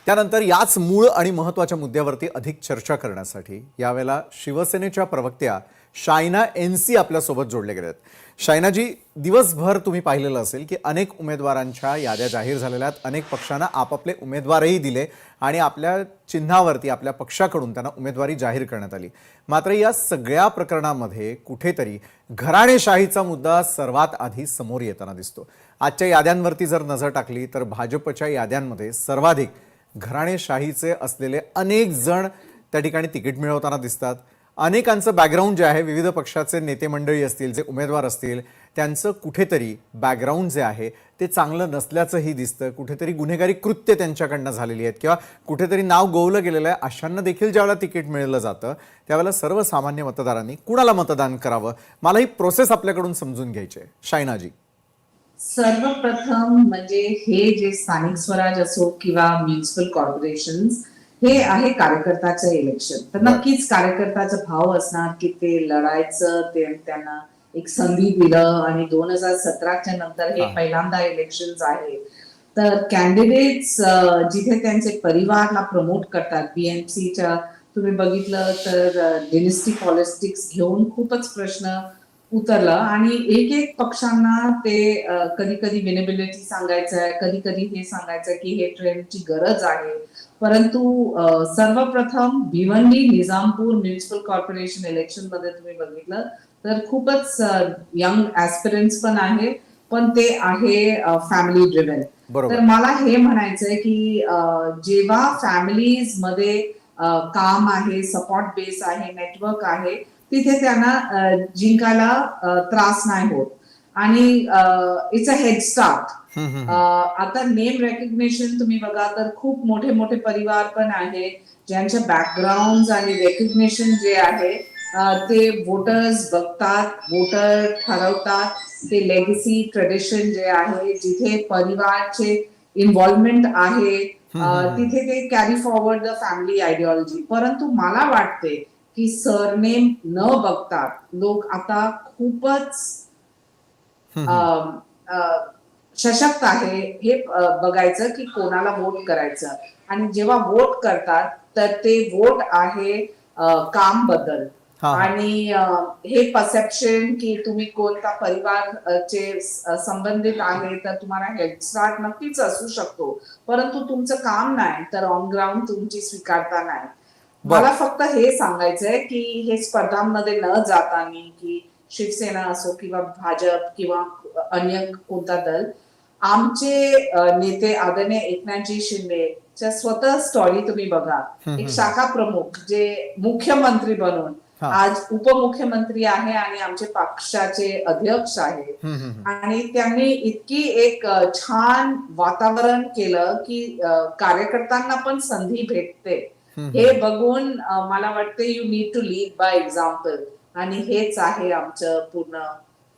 त्यानंतर याच मूळ आणि महत्त्वाच्या मुद्द्यावरती अधिक चर्चा करण्यासाठी यावेळेला शिवसेनेच्या प्रवक्त्या शायना एनसी आपल्यासोबत जोडले गेले आहेत. शायनाजी, दिवसभर तुम्ही पाहिलेलं असेल की अनेक उमेदवारांच्या याद्या जाहीर झालेल्या आहेत. अनेक पक्षांना आपापले उमेदवारही दिले आणि आपल्या चिन्हावरती आपल्या पक्षाकडून त्यांना उमेदवारी जाहीर करण्यात आली. मात्र या सगळ्या प्रकरणामध्ये कुठेतरी घराणेशाहीचा मुद्दा सर्वात आधी समोर येताना दिसतो. आजच्या याद्यांवरती जर नजर टाकली तर भाजपच्या याद्यांमध्ये सर्वाधिक घराणेशाहीचे असलेले अनेक जण त्या ठिकाणी तिकीट मिळवताना दिसतात. अनेकांचं बॅकग्राऊंड जे आहे, विविध पक्षाचे नेते मंडळी असतील, जे उमेदवार असतील, त्यांचं कुठेतरी बॅकग्राऊंड जे आहे ते चांगलं नसल्याचंही दिसतं. कुठेतरी गुन्हेगारी कृत्य त्यांच्याकडनं झालेली आहेत किंवा कुठेतरी नाव गोवलं गेलेलं आहे. अशांना देखील ज्यावेळेला तिकीट मिळलं जातं त्यावेळेला सर्वसामान्य मतदारांनी कुणाला मतदान करावं, मला ही प्रोसेस आपल्याकडून समजून घ्यायची आहे. शायनाजी, सर्वप्रथम म्हणजे हे जे स्थानिक स्वराज असो किंवा म्युनिसिपल कॉर्पोरेशन्स, हे आहे कार्यकर्त्याचं इलेक्शन. तर नक्कीच कार्यकर्त्याचा भाव असणार की ते लढायचं, ते त्यांना एक संधी दिलं आणि 2017च्या नंतर हे पहिल्यांदा इलेक्शन आहे. तर कॅन्डिडेट्स जिथे त्यांचे परिवारला प्रमोट करतात, बीएमसीच्या तुम्ही बघितलं तर डिनेस्टी पॉलिटिक्स घेऊन खूपच प्रश्न उतरलं आणि एक एक पक्षांना ते कधी कधी विनेबिलिटी सांगायचंय, कधी कधी हे सांगायचंय की हे ट्रेंडची गरज आहे. परंतु सर्वप्रथम Bhiwandi Nizampur municipal corporation election मध्ये तुम्ही बघितलं तर खूपच यंग ऍस्पिरंट्स पण आहे, पण ते आहे फॅमिली ड्रिव्हन. तर मला हे म्हणायचंय की जेव्हा फॅमिलीज मध्ये काम आहे, सपोर्ट बेस आहे, नेटवर्क आहे, तिथे त्यांना जिंकायला त्रास नाही होत आणि इट्स अ हेड स्टार्ट. आता नेम रेकग्नेशन तुम्ही बघा तर खूप मोठे मोठे परिवार पण आहे ज्यांच्या बॅकग्राऊंड आणि रेकग्नेशन जे आहे ते वोटर्स बघतात, वोटर ठरवतात. ते लेगसी ट्रेडिशन जे आहे, जिथे परिवारचे इन्व्हॉल्वमेंट आहे, तिथे ते carry forward the family ideology. परंतु मला वाटते की सरनेम न बघता लोक आता खूपच सशक्त आहे हे बघायचं की कोणाला वोट करायचं. आणि जेव्हा वोट करतात तर ते वोट आहे काम बद्दल आणि हे परसेप्शन की तुम्ही कोणता परिवारचे संबंधित आहे तर तुम्हाला हेड स्टार्ट नक्कीच असू शकतो, परंतु तुमचं काम नाही तर ऑन ग्राउंड तुमची स्वीकारता नाही. मला फक्त हे सांगायचंय की हे स्पर्धांमध्ये न जाताना की शिवसेना असो किंवा भाजप किंवा अन्य कोणता दल, आमचे नेते आदरणीय एकनाथजी शिंदेच्या स्वतः स्टोरी तुम्ही बघा. एक शाखा प्रमुख जे मुख्यमंत्री बनून आज उपमुख्यमंत्री आहे आणि आमचे पक्षाचे अध्यक्ष आहे, आणि त्यांनी इतकी एक छान वातावरण केलं की कार्यकर्त्यांना पण संधी भेटते. हे बघून मला वाटते you need to lead by example, आणि हेच आहे आमचं पूर्ण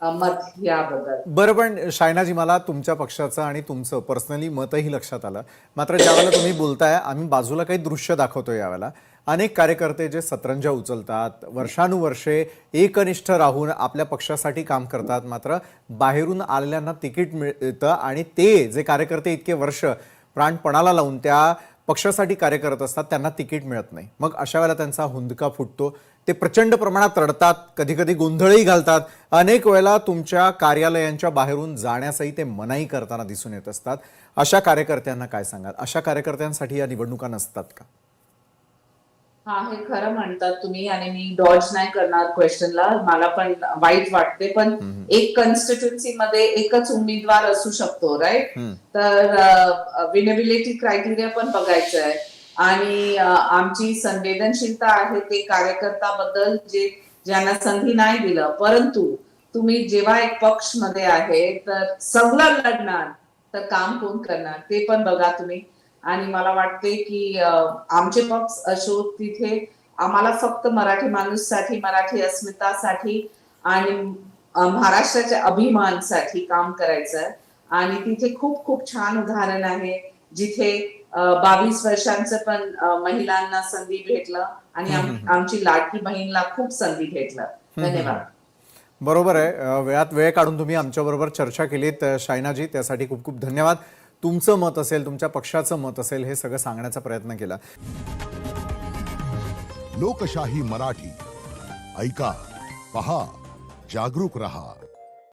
मत याबद्दल. बरं, पण शायनाजी, मला तुमच्या पक्षाचं आणि तुमचं पर्सनली मतही लक्षात आलं. मात्र ज्यावेळेला तुम्ही बोलताय, आम्ही बाजूला काही दृश्य दाखवतोय यावेळेला. अनेक कार्यकर्ते जे सतरंजा उचलतात, वर्षानुवर्षे एकनिष्ठ राहून आपल्या पक्षासाठी काम करतात, मात्र बाहेरून आलेल्यांना तिकीट मिळतं आणि ते जे कार्यकर्ते इतके वर्ष प्राणपणाला लावून त्या पक्षासाठी कार्य करत असतात त्यांना तिकीट मिळत नाही. मग अशा वेळेला त्यांचा हुंदका फुटतो. ते प्रचंड प्रमाणात रडतात, कधी कधी गोंधळही घालतात. अनेक वेळेला तुमच्या कार्यालयांच्या बाहेरून जाण्यासही ते मनाई करताना दिसून येत असतात. अशा कार्यकर्त्यांना काय सांगाल? अशा कार्यकर्त्यांसाठी या निवडणुका नसतात का? हा, हे खरं म्हणतात तुम्ही आणि मी डॉज नाही करणार क्वेश्चनला. मला पण वाईट वाटते, पण एक कॉन्स्टिट्युन्सी मध्ये एकच उमेदवार असू शकतो, राईट? तर विनेबिलिटी क्रायटेरिया पण बघायचं आहे आणि आमची संवेदनशीलता आहे ते कार्यकर्त्याबद्दल जे ज्यांना संधी नाही दिलं. परंतु तुम्ही जेव्हा एक पक्ष मध्ये आहे तर सगळं लढणार तर काम कोण करणार ते पण बघा तुम्ही. आणि मला वाटते की आमचे पक्ष असो तिथे आम्हाला फक्त मराठी माणूससाठी, मराठी अस्मितासाठी आणि महाराष्ट्राच्या अभिमानासाठी काम करायचं. आणि तिथे खूप खूप छान उदाहरण आहे जिथे 22 वर्षांचं पण महिलांना संधी भेटलं आणि आमची लाडकी बहीणला खूप संधी भेटलं. धन्यवाद. बरोबर आहे. वेळात वेळ काढून तुम्ही आमच्याबरोबर चर्चा केलीत शायनाजी, त्यासाठी खूप खूप धन्यवाद. तुमचं मत असेल, तुमच्या पक्षाचं मत असेल, हे सगळं सांगण्याचा प्रयत्न केला. लोकशाही मराठी ऐका, पहा, जागरूक रहा.